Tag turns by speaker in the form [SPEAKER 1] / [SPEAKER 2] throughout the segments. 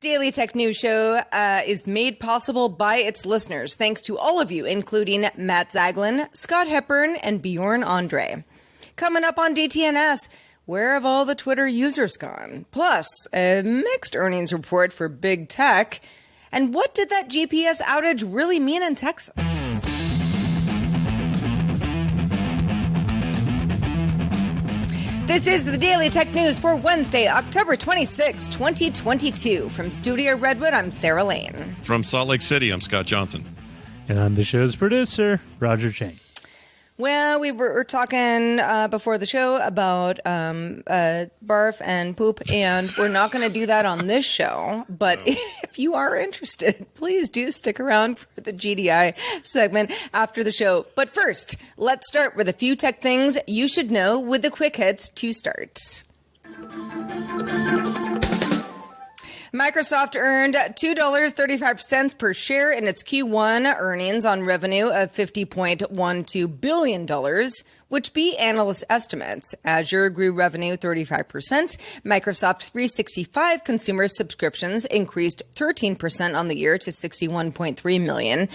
[SPEAKER 1] Daily Tech News Show is made possible by its listeners, thanks to all of you, including Matt Zaglin, Scott Hepburn, and Bjorn Andre. Coming up on DTNS, where have all the Twitter users gone? Plus, a mixed earnings report for big tech. And what did that GPS outage really mean in Texas? This is the Daily Tech News for Wednesday, October 26, 2022. From Studio Redwood, I'm Sarah Lane.
[SPEAKER 2] From Salt Lake City, I'm Scott Johnson.
[SPEAKER 3] And I'm the show's producer, Roger Chang.
[SPEAKER 1] Well, we were talking before the show about barf and poop, and we're not going to do that on this show. But if you are interested, please do stick around for the GDI segment after the show. But first, let's start with a few tech things you should know with the quick hits to start. Microsoft earned $2.35 per share in its Q1 earnings on revenue of $50.12 billion, which beat analyst estimates. Azure grew revenue 35%. Microsoft 365 consumer subscriptions increased 13% on the year to 61.3 million.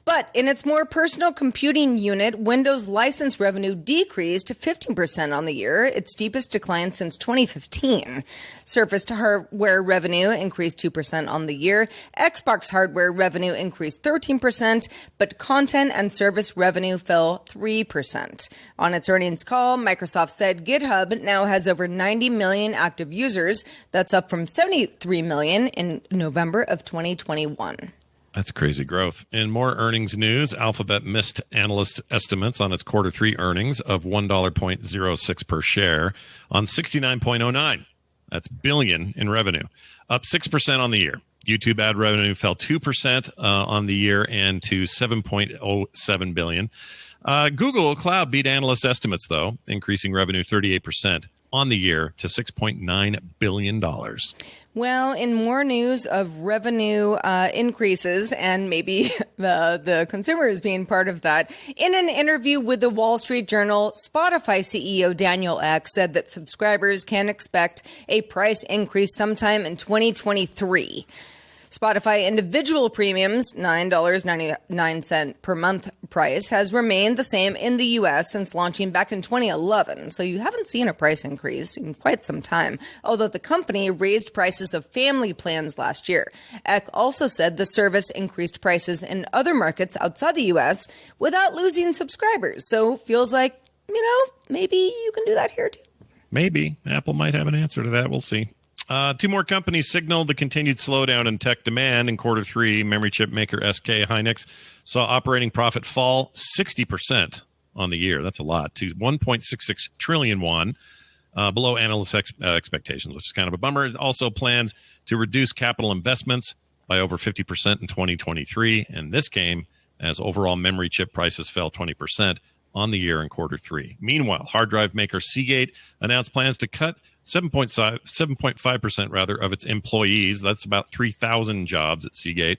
[SPEAKER 1] But in its more personal computing unit, Windows license revenue decreased 15% on the year, its steepest decline since 2015. Surface hardware revenue increased 2% on the year. Xbox hardware revenue increased 13%, but content and service revenue fell 3%. On its earnings call, Microsoft said GitHub now has over 90 million active users. That's up from 73 million in November of 2021.
[SPEAKER 2] That's crazy growth. In more earnings news, Alphabet missed analyst estimates on its quarter three earnings of $1.06 per share on 69.09. That's billion in revenue, up 6% on the year. YouTube ad revenue fell 2% on the year and to $7.07 billion. Google Cloud beat analyst estimates, though, increasing revenue 38% on the year to $6.9 billion.
[SPEAKER 1] Well, in more news of revenue increases and maybe the consumers being part of that, in an interview with the Wall Street Journal, Spotify CEO Daniel Ek said that subscribers can expect a price increase sometime in 2023. Spotify individual premiums, $9.99 per month price, has remained the same in the U.S. since launching back in 2011. So you haven't seen a price increase in quite some time, although the company raised prices of family plans last year. Eck also said the service increased prices in other markets outside the U.S. without losing subscribers. So feels like, maybe you can do that here too.
[SPEAKER 2] Maybe. Apple might have an answer to that. We'll see. Two more companies signaled the continued slowdown in tech demand in quarter three. Memory chip maker SK Hynix saw operating profit fall 60% on the year. That's a lot, to 1.66 trillion won, below analyst expectations, which is kind of a bummer. It also plans to reduce capital investments by over 50% in 2023. And this came as overall memory chip prices fell 20% on the year in quarter three. Meanwhile, hard drive maker Seagate announced plans to cut 7.5% rather of its employees. That's about 3,000 jobs at Seagate,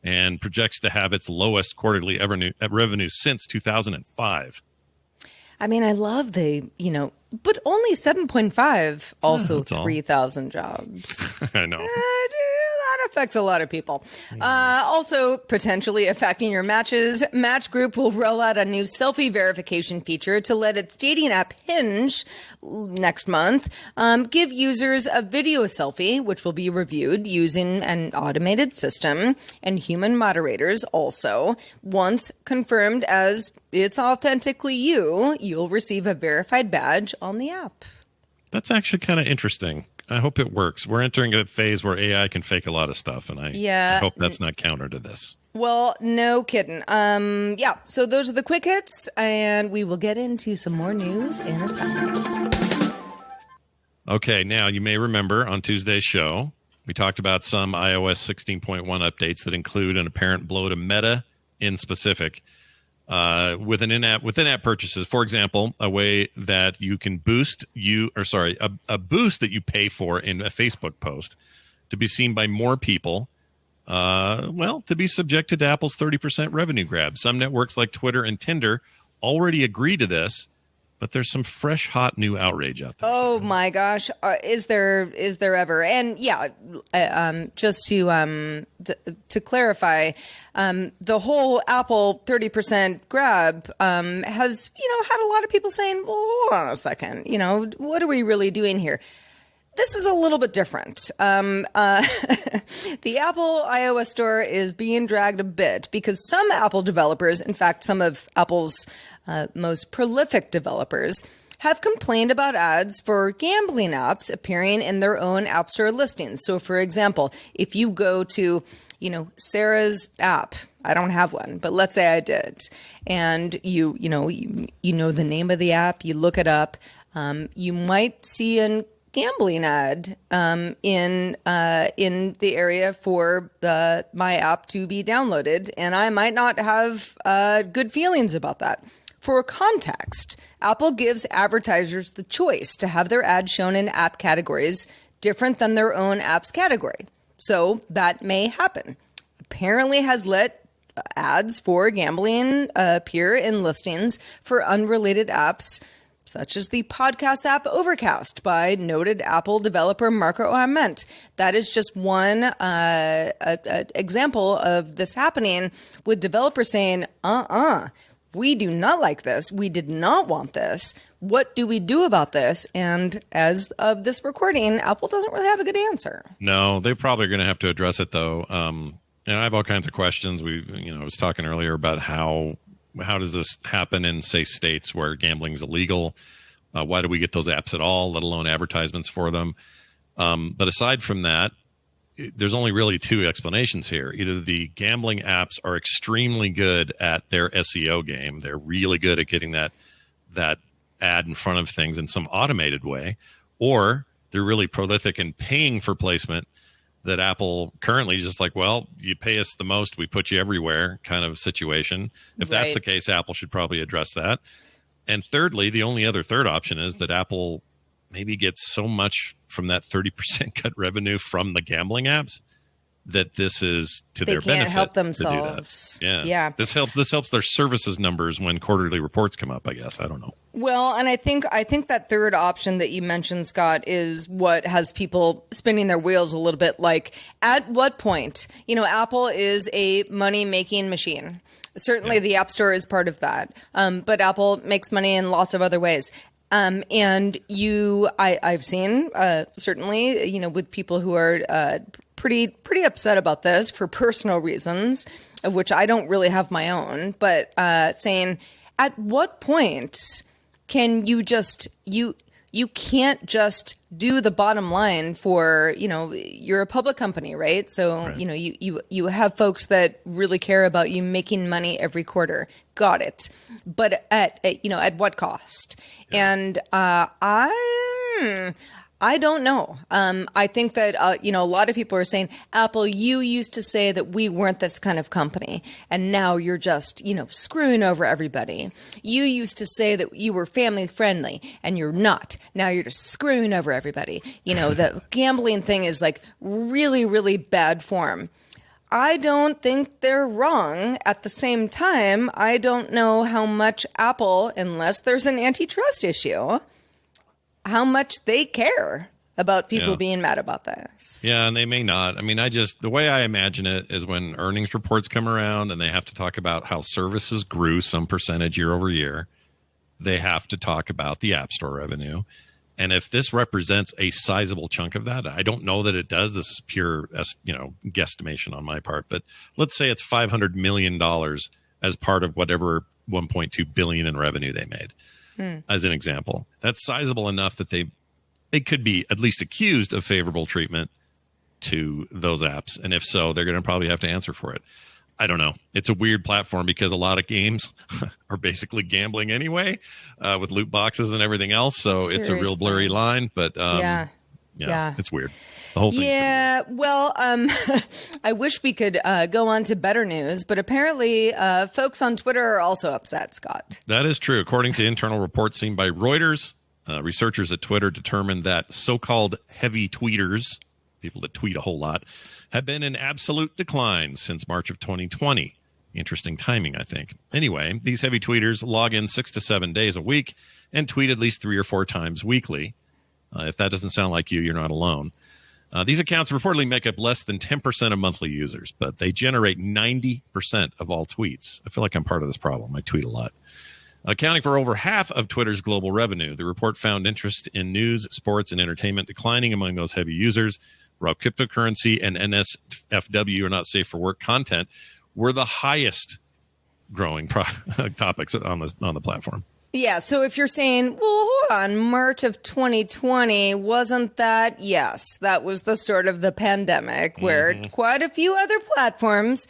[SPEAKER 2] and projects to have its lowest quarterly revenue since 2005.
[SPEAKER 1] I mean, I love but only 7.5, also 3,000 jobs.
[SPEAKER 2] I know.
[SPEAKER 1] That affects a lot of people. Also, potentially affecting your matches, Match Group will roll out a new selfie verification feature to let its dating app Hinge next month give users a video selfie, which will be reviewed using an automated system and human moderators. Also, once confirmed as it's authentically you'll receive a verified badge on the app.
[SPEAKER 2] That's actually kind of interesting. I hope it works. We're entering a phase where AI can fake a lot of stuff, and I hope that's not counter to this.
[SPEAKER 1] Well, no kidding. So those are the quick hits, and we will get into some more news in a second.
[SPEAKER 2] Okay, now you may remember on Tuesday's show, we talked about some iOS 16.1 updates that include an apparent blow to Meta in specific. With in-app purchases, for example, a way that you can boost a boost that you pay for in a Facebook post to be seen by more people, to be subjected to Apple's 30% revenue grab. Some networks like Twitter and Tinder already agree to this, but there's some fresh, hot new outrage out there.
[SPEAKER 1] Oh my gosh, is there ever? And yeah, just to clarify, the whole Apple 30% grab has had a lot of people saying, "Well, hold on a second, what are we really doing here?" This is a little bit different. The Apple iOS store is being dragged a bit because some Apple developers, in fact, some of Apple's most prolific developers, have complained about ads for gambling apps appearing in their own App Store listings. So, for example, if you go to, Sarah's app, I don't have one, but let's say I did, and you know the name of the app, you look it up, you might see a gambling ad in the area for my app to be downloaded, and I might not have good feelings about that. For context, Apple gives advertisers the choice to have their ads shown in app categories different than their own app's category. So that may happen. Apparently has let ads for gambling appear in listings for unrelated apps, such as the podcast app Overcast by noted Apple developer Marco Arment. That is just one example of this happening, with developers saying, we do not like this. We did not want this. What do we do about this? And as of this recording, Apple doesn't really have a good answer.
[SPEAKER 2] No, they're probably going to have to address it, though. And I have all kinds of questions. I was talking earlier about how does this happen in, say, states where gambling is illegal? Why do we get those apps at all, let alone advertisements for them? But aside from that, there's only really two explanations here. Either the gambling apps are extremely good at their SEO game. They're really good at getting that ad in front of things in some automated way, or they're really prolific in paying for placement that Apple currently is just like, well, you pay us the most, we put you everywhere kind of situation. If that's the case, Apple should probably address that. And thirdly, the only other third option is that Apple maybe gets so much from that 30% cut revenue from the gambling apps that this is to their benefit.
[SPEAKER 1] They can't help themselves.
[SPEAKER 2] Yeah. This helps their services numbers when quarterly reports come up, I guess. I don't know.
[SPEAKER 1] Well, and I think that third option that you mentioned, Scott, is what has people spinning their wheels a little bit. Like, at what point, Apple is a money-making machine. Certainly the App Store is part of that. But Apple makes money in lots of other ways. And I've seen, certainly, with people who are pretty upset about this for personal reasons, of which I don't really have my own, but saying, at what point can you just, you can't just do the bottom line for, you're a public company, right? So, you have folks that really care about you making money every quarter. Got it. But at what cost? Yeah. And I don't know. I think that, a lot of people are saying, Apple, you used to say that we weren't this kind of company, and now you're just, screwing over everybody. You used to say that you were family friendly, and you're not. Now you're just screwing over everybody. The gambling thing is like really, really bad form. I don't think they're wrong. At the same time, I don't know how much Apple, unless there's an antitrust issue, how much they care about people being mad about this.
[SPEAKER 2] Yeah, and they may not. I mean, the way I imagine it is when earnings reports come around and they have to talk about how services grew some percentage year over year, they have to talk about the App Store revenue. And if this represents a sizable chunk of that, I don't know that it does. This is pure, guesstimation on my part. But let's say it's $500 million as part of whatever $1.2 billion in revenue they made. As an example, that's sizable enough that they could be at least accused of favorable treatment to those apps. And if so, they're going to probably have to answer for it. I don't know. It's a weird platform because a lot of games are basically gambling anyway, with loot boxes and everything else. So Seriously. It's a real blurry line, but yeah, it's weird. The whole thing.
[SPEAKER 1] Yeah, well, I wish we could go on to better news, but apparently folks on Twitter are also upset, Scott.
[SPEAKER 2] That is true. According to internal reports seen by Reuters, researchers at Twitter determined that so-called heavy tweeters, people that tweet a whole lot, have been in absolute decline since March of 2020. Interesting timing, I think. Anyway, these heavy tweeters log in 6 to 7 days a week and tweet at least 3 or 4 times weekly. If that doesn't sound like you, you're not alone. These accounts reportedly make up less than 10% of monthly users, but they generate 90% of all tweets. I feel like I'm part of this problem. I tweet a lot. Accounting for over half of Twitter's global revenue, the report found interest in news, sports, and entertainment declining among those heavy users, while cryptocurrency and NSFW, or not safe for work content, were the highest growing topics on the platform.
[SPEAKER 1] Yeah, so if you're saying, well, hold on, March of 2020, wasn't that? Yes, that was the start of the pandemic where quite a few other platforms,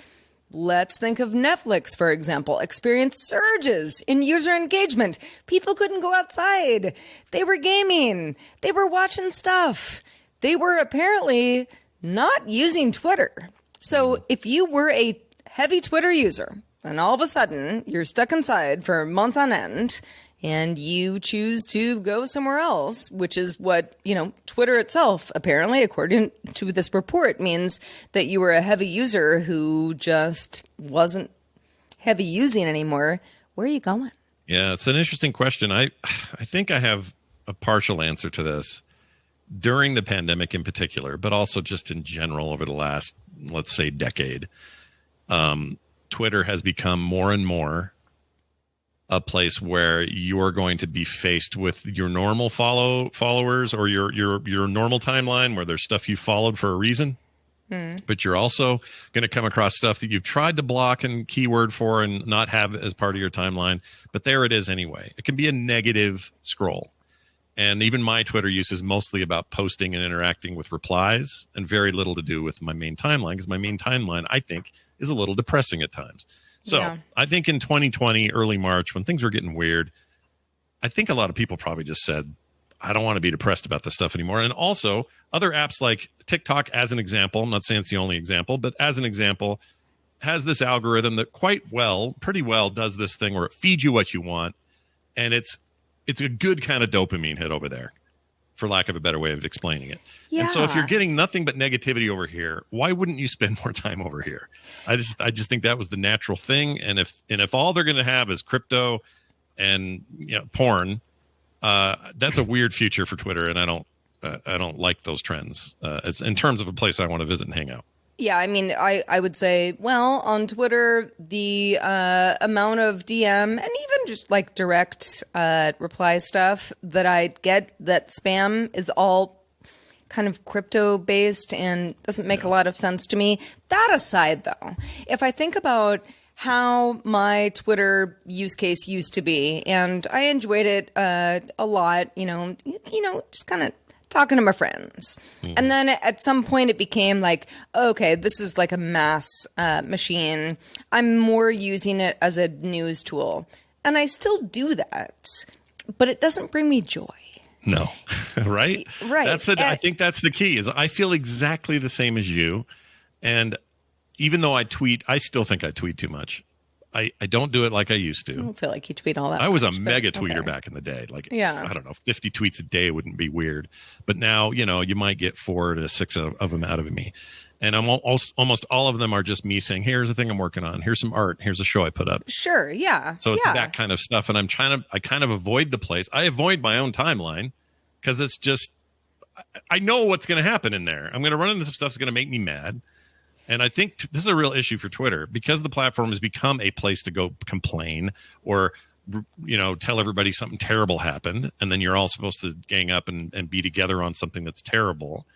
[SPEAKER 1] let's think of Netflix, for example, experienced surges in user engagement. People couldn't go outside. They were gaming. They were watching stuff. They were apparently not using Twitter. So if you were a heavy Twitter user, and all of a sudden you're stuck inside for months on end, and you choose to go somewhere else, which is what, Twitter itself, apparently, according to this report, means that you were a heavy user who just wasn't heavy using anymore. Where are you going?
[SPEAKER 2] Yeah, it's an interesting question. I think I have a partial answer to this. During the pandemic in particular, but also just in general over the last, let's say, decade, Twitter has become more and more a place where you're going to be faced with your normal followers or your normal timeline where there's stuff you followed for a reason. But you're also going to come across stuff that you've tried to block and keyword for and not have as part of your timeline. But there it is anyway. It can be a negative scroll. And even my Twitter use is mostly about posting and interacting with replies and very little to do with my main timeline, because my main timeline, I think, is a little depressing at times. So I think in 2020, early March, when things were getting weird, I think a lot of people probably just said, I don't want to be depressed about this stuff anymore. And also other apps like TikTok, as an example, I'm not saying it's the only example, but as an example, has this algorithm that pretty well does this thing where it feeds you what you want. And it's a good kind of dopamine hit over there, for lack of a better way of explaining it. Yeah. And so if you're getting nothing but negativity over here, why wouldn't you spend more time over here? I just think that was the natural thing. And if all they're going to have is crypto and porn, that's a weird future for Twitter. And I don't like those trends as in terms of a place I want to visit and hang out.
[SPEAKER 1] Yeah, I mean, I would say, well, on Twitter, the amount of DM and even just like direct reply stuff that I get, that spam, is all kind of crypto based and doesn't make a lot of sense to me. That aside, though, if I think about how my Twitter use case used to be, and I enjoyed it a lot, just kind of talking to my friends. And then at some point it became like, okay, this is like a mass machine. I'm more using it as a news tool. And I still do that, but it doesn't bring me joy.
[SPEAKER 2] No. Right?
[SPEAKER 1] Right.
[SPEAKER 2] I think that's the key, is I feel exactly the same as you. And even though I tweet, I still think I tweet too much. I don't do it like I used to.
[SPEAKER 1] I don't feel like you tweet all that
[SPEAKER 2] I was
[SPEAKER 1] much,
[SPEAKER 2] a mega tweeter back in the day. Like, I don't know, 50 tweets a day wouldn't be weird. But now, you might get 4 to 6 of them out of me. And almost all of them are just me saying, here's the thing I'm working on. Here's some art. Here's a show I put up.
[SPEAKER 1] Sure, yeah.
[SPEAKER 2] So it's that kind of stuff. And I kind of avoid the place. I avoid my own timeline because it's just, I know what's going to happen in there. I'm going to run into some stuff that's going to make me mad. And I think this is a real issue for Twitter, because the platform has become a place to go complain or, tell everybody something terrible happened. And then you're all supposed to gang up and be together on something that's terrible.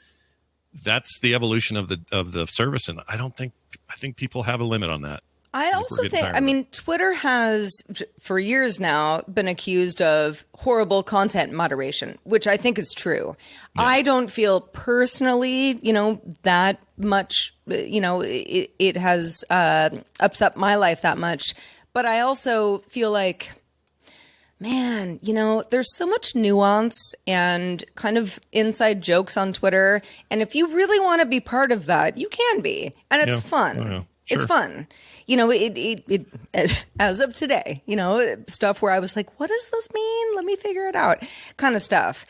[SPEAKER 2] That's the evolution of the service. And I think people have a limit on that.
[SPEAKER 1] I also think, Twitter has for years now been accused of horrible content moderation, which I think is true. Yeah. I don't feel personally, that much, it has upset my life that much. But I also feel like, man, there's so much nuance and kind of inside jokes on Twitter. And if you really want to be part of that, you can be. And it's fun. Oh, yeah. Sure. It's fun. It as of today, stuff where I was like, what does this mean? Let me figure it out kind of stuff.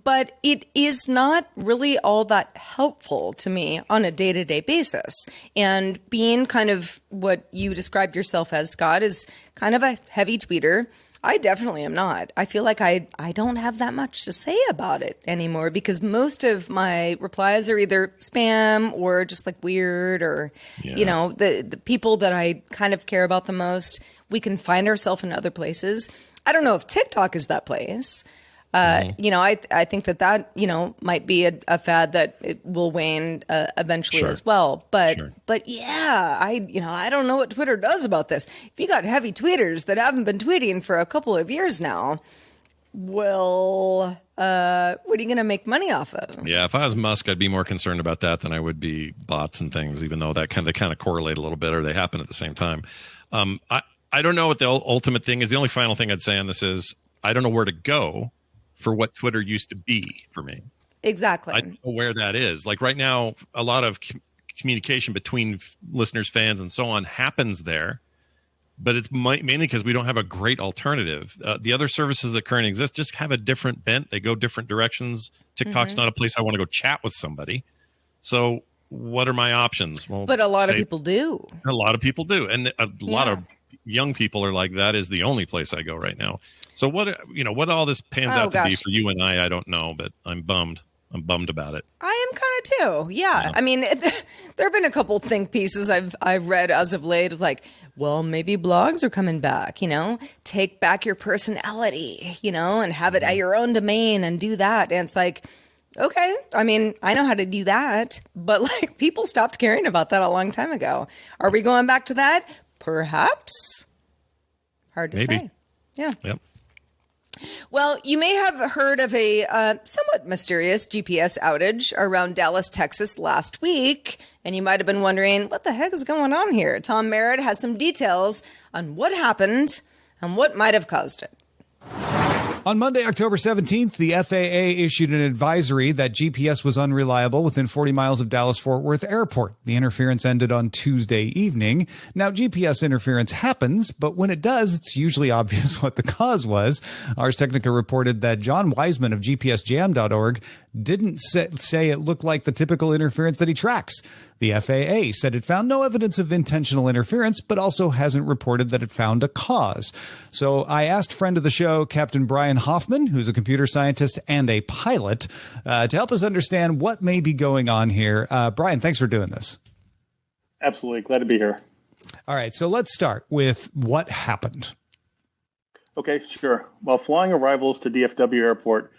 [SPEAKER 1] but it is not really all that helpful to me on a day-to-day basis. And being kind of what you described yourself as, Scott, is kind of a heavy tweeter. I definitely am not. I feel like I don't have that much to say about it anymore because most of my replies are either spam or just like weird or, the people that I kind of care about the most, we can find ourselves in other places. I don't know if TikTok is that place. I think that might be a fad that it will wane eventually as well. But yeah, I don't know what Twitter does about this. If you got heavy tweeters that haven't been tweeting for a couple of years now, well, what are you going to make money off of?
[SPEAKER 2] Yeah, if I was Musk, I'd be more concerned about that than I would be bots and things, even though they kind of correlate a little bit or they happen at the same time. I don't know what the ultimate thing is. The only final thing I'd say on this is I don't know where to go for what Twitter used to be for me.
[SPEAKER 1] Exactly.
[SPEAKER 2] I don't know where that is. Like right now, a lot of communication between listeners, fans, and so on happens there, but it's mainly because we don't have a great alternative. The other services that currently exist just have a different bent. They go different directions. TikTok's not a place I want to go chat with somebody. So what are my options? Well,
[SPEAKER 1] but a lot of people do.
[SPEAKER 2] A lot of people do. And a lot of young people are like, that is the only place I go right now. So what all this pans out to be for you and I don't know, but I'm bummed. I'm bummed about it.
[SPEAKER 1] I am kind of too. Yeah. I mean, there have been a couple think pieces I've read as of late of like, well, maybe blogs are coming back, take back your personality, and have it at your own domain and do that. And it's like, okay, I mean, I know how to do that, but like people stopped caring about that a long time ago. Are we going back to that? Perhaps. Hard to say. Yeah.
[SPEAKER 2] Yep.
[SPEAKER 1] Well, you may have heard of a somewhat mysterious GPS outage around Dallas, Texas last week, and you might have been wondering, what the heck is going on here? Tom Merritt has some details on what happened and what might have caused it.
[SPEAKER 4] On Monday, October 17th, the FAA issued an advisory that GPS was unreliable within 40 miles of Dallas-Fort Worth Airport. The interference ended on Tuesday evening. Now, GPS interference happens, but when it does, it's usually obvious what the cause was. Ars Technica reported that John Wiseman of GPSJam.org didn't say it looked like the typical interference that he tracks. The FAA said it found no evidence of intentional interference, but also hasn't reported that it found a cause. So I asked friend of the show, Captain Brian Hoffman, who's a computer scientist and a pilot, to help us understand what may be going on here. Brian, thanks for doing this.
[SPEAKER 5] Absolutely. Glad to be here.
[SPEAKER 4] All right. So let's start with what happened.
[SPEAKER 5] Okay, sure. While flying arrivals to DFW Airport,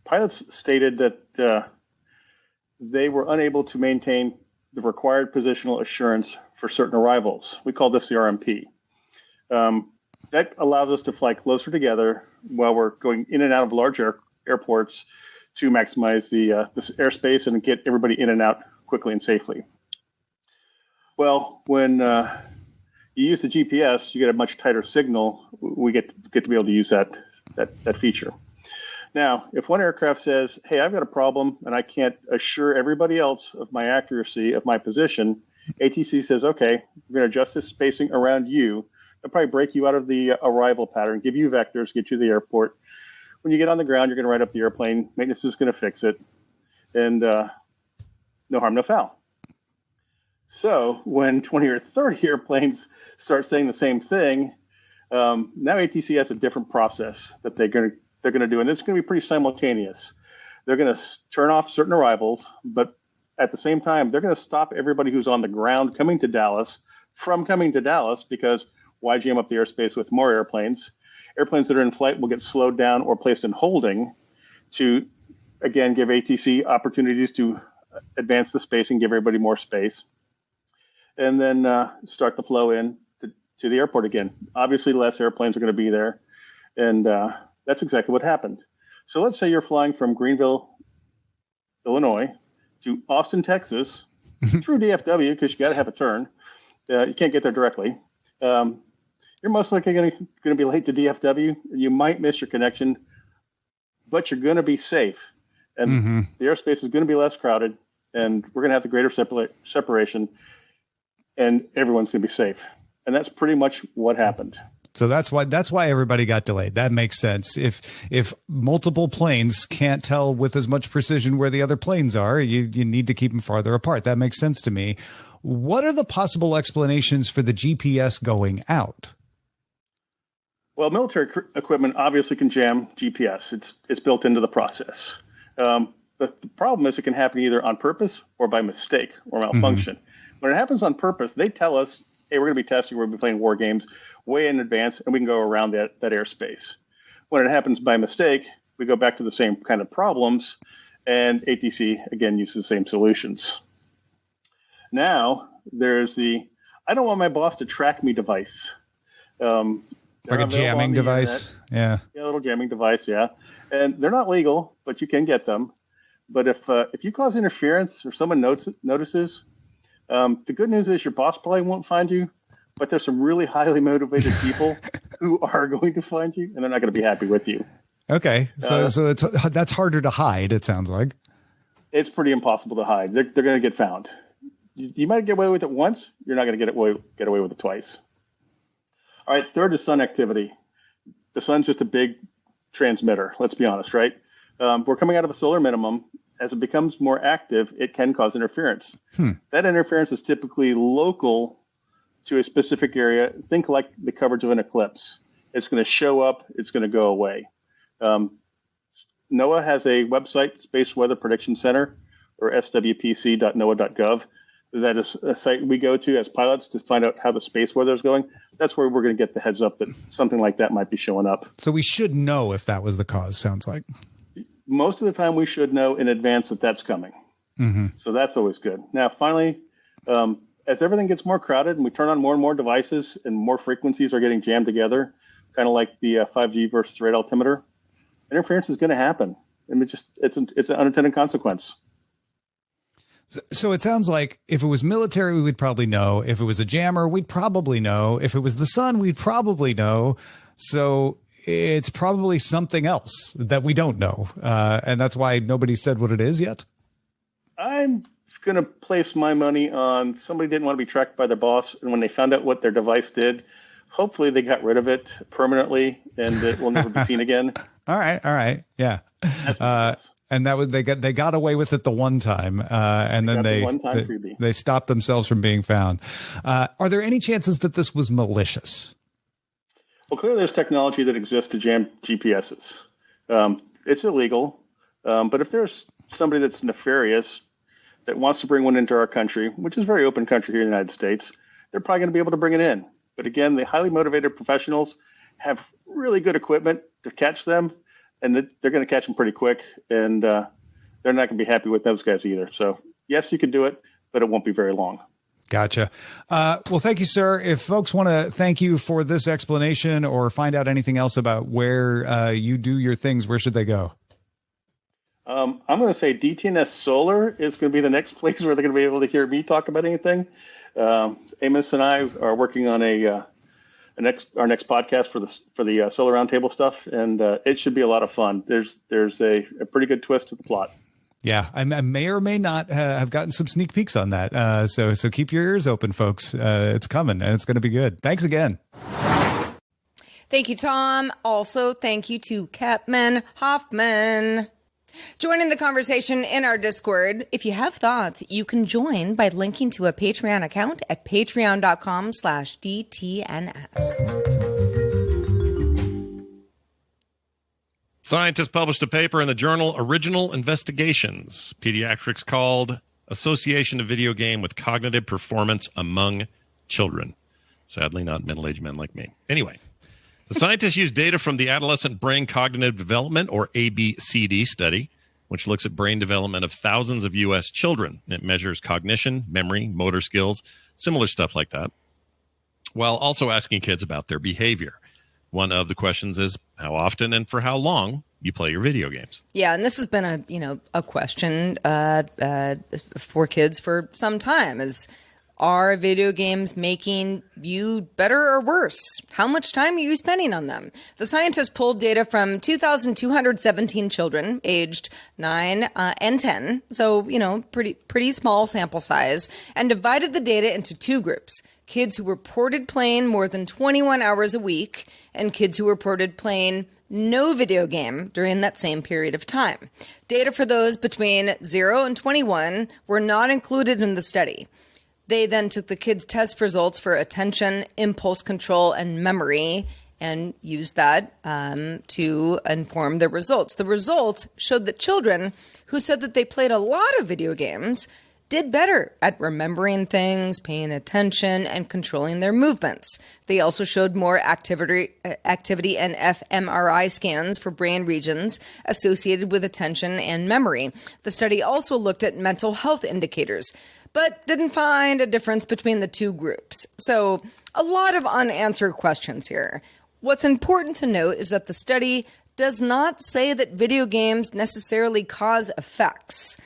[SPEAKER 5] pilots stated that they were unable to maintain the required positional assurance for certain arrivals. We call this the RMP. That allows us to fly closer together while we're going in and out of large airports to maximize the airspace and get everybody in and out quickly and safely. Well, when you use the GPS, you get a much tighter signal. We get to be able to use that feature. Now, if one aircraft says, hey, I've got a problem and I can't assure everybody else of my accuracy of my position, ATC says, okay, we're going to adjust this spacing around you. They'll probably break you out of the arrival pattern, give you vectors, get you to the airport. When you get on the ground, you're going to write up the airplane. Maintenance is going to fix it. And no harm, no foul. So when 20 or 30 airplanes start saying the same thing, now ATC has a different process that they're going to do, and it's going to be pretty simultaneous. They're going to turn off certain arrivals, but at the same time, they're going to stop everybody who's on the ground coming to Dallas from coming to Dallas, because why jam up the airspace with more airplanes? Airplanes that are in flight will get slowed down or placed in holding to, again, give ATC opportunities to advance the space and give everybody more space. And then start the flow in to the airport again. Obviously, less airplanes are going to be there. And that's exactly what happened. So let's say you're flying from Greenville, Illinois, to Austin, Texas, through DFW, because you got to have a turn. You can't get there directly. You're most likely going to be late to DFW. You might miss your connection, but you're going to be safe. And the airspace is going to be less crowded, and we're going to have the greater separation, and everyone's going to be safe. And that's pretty much what happened.
[SPEAKER 4] So that's why everybody got delayed. That makes sense. If multiple planes can't tell with as much precision where the other planes are, you need to keep them farther apart. That makes sense to me. What are the possible explanations for the GPS going out?
[SPEAKER 5] Well, military equipment obviously can jam GPS. It's built into the process. The problem is it can happen either on purpose or by mistake or malfunction. When it happens on purpose, they tell us, hey, we're going to be testing, we're going to be playing war games way in advance, and we can go around that airspace. When it happens by mistake, we go back to the same kind of problems, and ATC, again, uses the same solutions. Now, there's I don't want my boss to track me device.
[SPEAKER 4] Like a jamming device? Yeah,
[SPEAKER 5] a little jamming device, yeah. And they're not legal, but you can get them. But if you cause interference or someone notices, the good news is your boss probably won't find you, but there's some really highly motivated people who are going to find you, and they're not going to be happy with you.
[SPEAKER 4] Okay, so that's harder to hide, it sounds like.
[SPEAKER 5] It's pretty impossible to hide. They're going to get found. You might get away with it once. You're not going to get away with it twice. All right, third is sun activity. The sun's just a big transmitter, let's be honest, right? We're coming out of a solar minimum. As it becomes more active, it can cause interference. That interference is typically local to a specific area. Think like the coverage of an eclipse. It's going to show up. It's going to go away. NOAA has a website, Space Weather Prediction Center, or swpc.noaa.gov. That is a site we go to as pilots to find out how the space weather is going. That's where we're going to get the heads up that something like that might be showing up.
[SPEAKER 4] So we should know if that was the cause, sounds like.
[SPEAKER 5] Most of the time we should know in advance that that's coming. So that's always good. Now, finally, as everything gets more crowded and we turn on more and more devices and more frequencies are getting jammed together, kind of like the 5G versus rate altimeter, interference is going to happen. And it's an unintended consequence.
[SPEAKER 4] So it sounds like if it was military, we'd probably know. If it was a jammer, we'd probably know. If it was the sun, we'd probably know. So it's probably something else that we don't know. And that's why nobody said what it is yet.
[SPEAKER 5] I'm going to place my money on somebody didn't want to be tracked by their boss. And when they found out what their device did, hopefully they got rid of it permanently and it will never be seen again.
[SPEAKER 4] All right. Yeah. And that was they got away with it the one time, and then they stopped themselves from being found. Are there any chances that this was malicious?
[SPEAKER 5] Well, clearly there's technology that exists to jam GPSs. It's illegal, but if there's somebody that's nefarious that wants to bring one into our country, which is a very open country here in the United States, they're probably going to be able to bring it in. But again, the highly motivated professionals have really good equipment to catch them. And they're going to catch them pretty quick, and they're not going to be happy with those guys either. So, yes, you can do it, but it won't be very long.
[SPEAKER 4] Gotcha. Well, thank you, sir. If folks want to thank you for this explanation or find out anything else about where you do your things, where should they go?
[SPEAKER 5] I'm going to say DTNS Solar is going to be the next place where they're going to be able to hear me talk about anything. Amos and I are working on our next podcast for the Solar Roundtable stuff, and it should be a lot of fun. There's a pretty good twist to the plot.
[SPEAKER 4] Yeah, I may or may not have gotten some sneak peeks on that. So keep your ears open, folks. It's coming, and it's going to be good. Thanks again.
[SPEAKER 1] Thank you, Tom. Also, thank you to Capman Hoffman. Joining the conversation in our Discord. If you have thoughts, you can join by linking to a Patreon account at patreon.com/DTNS.
[SPEAKER 2] Scientists published a paper in the journal Original Investigations, Pediatrics, called Association of Video Game with Cognitive Performance Among Children. Sadly, not middle-aged men like me. Anyway, the scientists used data from the Adolescent Brain Cognitive Development, or ABCD study, which looks at brain development of thousands of U.S. children. It measures cognition, memory, motor skills, similar stuff like that, while also asking kids about their behavior. One of the questions is how often and for how long you play your video games.
[SPEAKER 1] Yeah, and this has been a question for kids for some time is, are video games making you better or worse? How much time are you spending on them? The scientists pulled data from 2,217 children aged 9 and 10, so, pretty small sample size, and divided the data into two groups. kids who reported playing more than 21 hours a week, and kids who reported playing no video game during that same period of time. Data for those between 0 and 21 were not included in the study. They then took the kids' test results for attention, impulse control, and memory and used that to inform their results. The results showed that children who said that they played a lot of video games did better at remembering things, paying attention, and controlling their movements. They also showed more activity and fMRI scans for brain regions associated with attention and memory. The study also looked at mental health indicators, but didn't find a difference between the two groups. So a lot of unanswered questions here. What's important to note is that the study does not say that video games necessarily cause effects.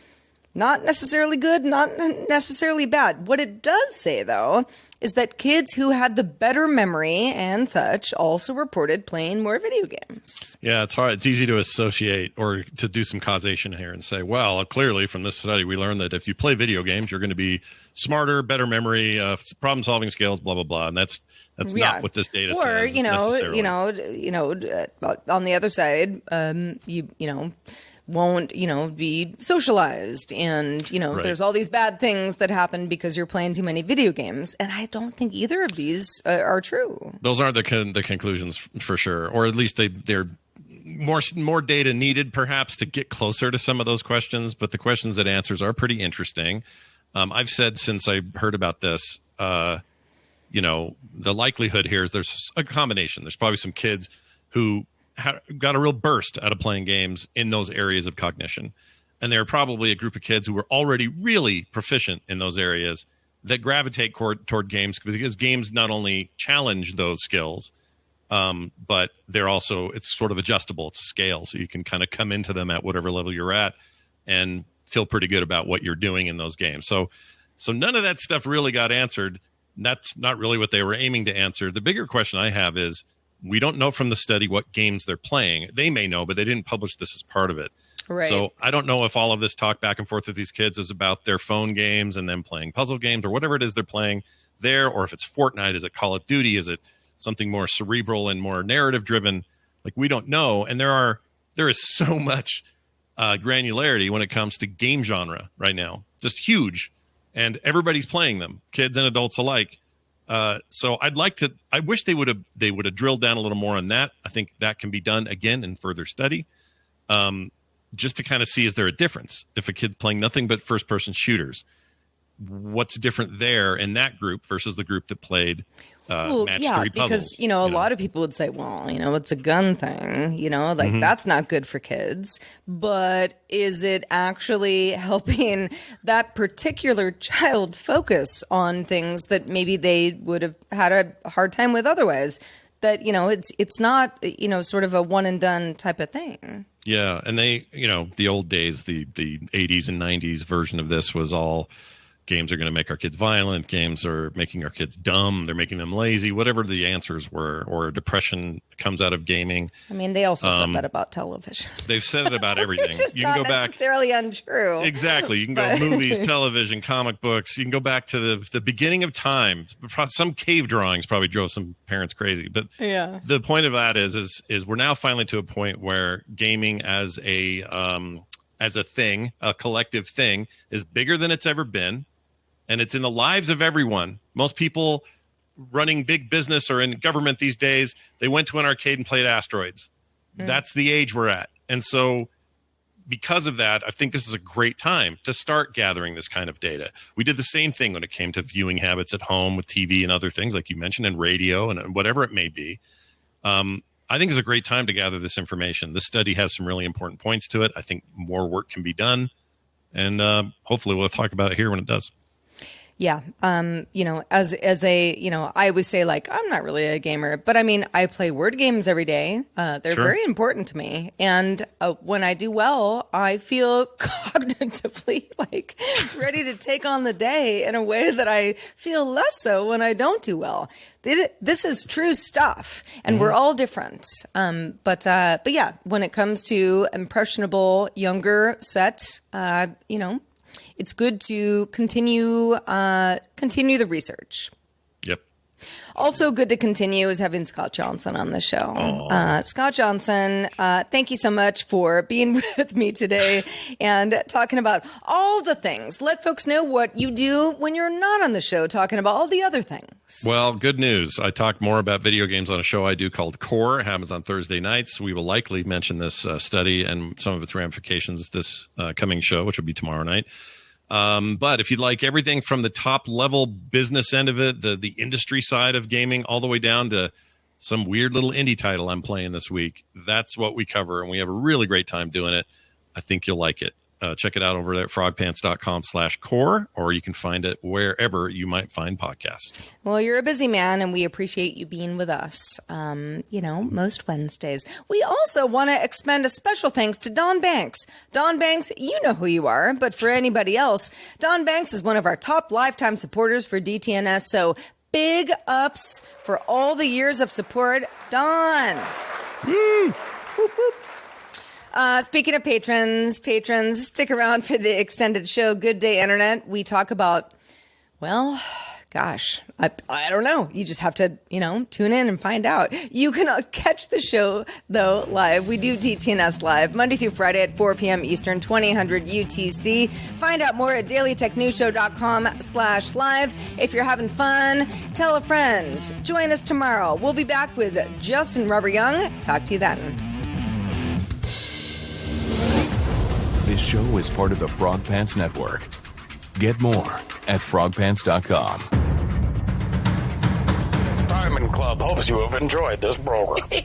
[SPEAKER 1] Not necessarily good, not necessarily bad. What it does say, though, is that kids who had the better memory and such also reported playing more video games.
[SPEAKER 2] Yeah, it's hard. It's easy to associate or to do some causation here and say, well, clearly from this study, we learned that if you play video games, you're going to be smarter, better memory, problem-solving skills, blah, blah, blah. And that's not what this data says.
[SPEAKER 1] Or, on the other side, won't, be socialized. And,
[SPEAKER 2] Right.
[SPEAKER 1] there's all these bad things that happen because you're playing too many video games. And I don't think either of these are true.
[SPEAKER 2] Those aren't the conclusions for sure. Or at least they're more data needed perhaps to get closer to some of those questions. But the questions it answers are pretty interesting. I've said since I heard about this, the likelihood here is there's a combination. There's probably some kids who got a real burst out of playing games in those areas of cognition. And there are probably a group of kids who were already really proficient in those areas that gravitate toward games because games not only challenge those skills, but they're also, it's sort of adjustable. It's a scale. So you can kind of come into them at whatever level you're at and feel pretty good about what you're doing in those games. So none of that stuff really got answered. That's not really what they were aiming to answer. The bigger question I have is, we don't know from the study what games they're playing. They may know, but they didn't publish this as part of it.
[SPEAKER 1] Right.
[SPEAKER 2] So I don't know if all of this talk back and forth with these kids is about their phone games and them playing puzzle games or whatever it is they're playing there, or if it's Fortnite, is it Call of Duty, is it something more cerebral and more narrative driven? Like, we don't know. And there is so much granularity when it comes to game genre right now, just huge. And everybody's playing them, kids and adults alike. So I wish they would have drilled down a little more on that. I think that can be done again in further study, just to kind of see, is there a difference if a kid's playing nothing but first person shooters? What's different there in that group versus the group that played match 3 puzzles?
[SPEAKER 1] Because, a lot of people would say, well, it's a gun thing, that's not good for kids. But is it actually helping that particular child focus on things that maybe they would have had a hard time with otherwise? That, it's not, sort of a one and done type of thing.
[SPEAKER 2] Yeah. And they, the old days, the 80s and 90s version of this was all, games are going to make our kids violent. Games are making our kids dumb. They're making them lazy. Whatever the answers were, or depression comes out of gaming.
[SPEAKER 1] I mean, they also said that about television.
[SPEAKER 2] They've said it about everything.
[SPEAKER 1] Which is
[SPEAKER 2] you
[SPEAKER 1] not
[SPEAKER 2] can go back.
[SPEAKER 1] Necessarily untrue.
[SPEAKER 2] Exactly. You can go movies, television, comic books. You can go back to the beginning of time. Some cave drawings probably drove some parents crazy. But
[SPEAKER 1] yeah,
[SPEAKER 2] the point of that is we're now finally to a point where gaming as a thing, a collective thing, is bigger than it's ever been. And it's in the lives of everyone. Most people running big business or in government these days, they went to an arcade and played Asteroids. That's the age we're at. And so because of that, I think this is a great time to start gathering this kind of data. We did the same thing when it came to viewing habits at home with TV and other things, like you mentioned, and radio and whatever it may be. I think it's a great time to gather this information. This study has some really important points to it. I think more work can be done. And hopefully we'll talk about it here when it does.
[SPEAKER 1] Yeah. As a, I always say, like, I'm not really a gamer, but I mean, I play word games every day. They're
[SPEAKER 2] Sure.
[SPEAKER 1] very important to me. And when I do well, I feel cognitively like ready to take on the day in a way that I feel less so when I don't do well. This is true stuff, and we're all different. But yeah, when it comes to impressionable younger set, it's good to continue the research.
[SPEAKER 2] Yep.
[SPEAKER 1] Also good to continue is having Scott Johnson on the show. Scott Johnson, thank you so much for being with me today and talking about all the things. Let folks know what you do when you're not on the show, talking about all the other things.
[SPEAKER 2] Well, good news. I talk more about video games on a show I do called Core. It happens on Thursday nights. We will likely mention this study and some of its ramifications this coming show, which will be tomorrow night. But if you'd like everything from the top level business end of it, the industry side of gaming, all the way down to some weird little indie title I'm playing this week, that's what we cover. And we have a really great time doing it. I think you'll like it. Check it out over there at frogpants.com/core, or you can find it wherever you might find podcasts.
[SPEAKER 1] Well, you're a busy man, and we appreciate you being with us, most Wednesdays. We also want to expend a special thanks to Don Banks. Don Banks, you know who you are, but for anybody else, Don Banks is one of our top lifetime supporters for DTNS, so big ups for all the years of support. Don! Woo! Whoop, whoop. Speaking of patrons, stick around for the extended show, Good Day Internet. We talk about, well, gosh, I don't know. You just have to, tune in and find out. You can catch the show, though, live. We do DTNS live Monday through Friday at 4 p.m. Eastern, 2000 UTC. Find out more at dailytechnewsshow.com/live. If you're having fun, tell a friend. Join us tomorrow. We'll be back with Justin Robert Young. Talk to you then.
[SPEAKER 6] This show is part of the Frog Pants Network. Get more at frogpants.com.
[SPEAKER 7] Diamond Club hopes you have enjoyed this program.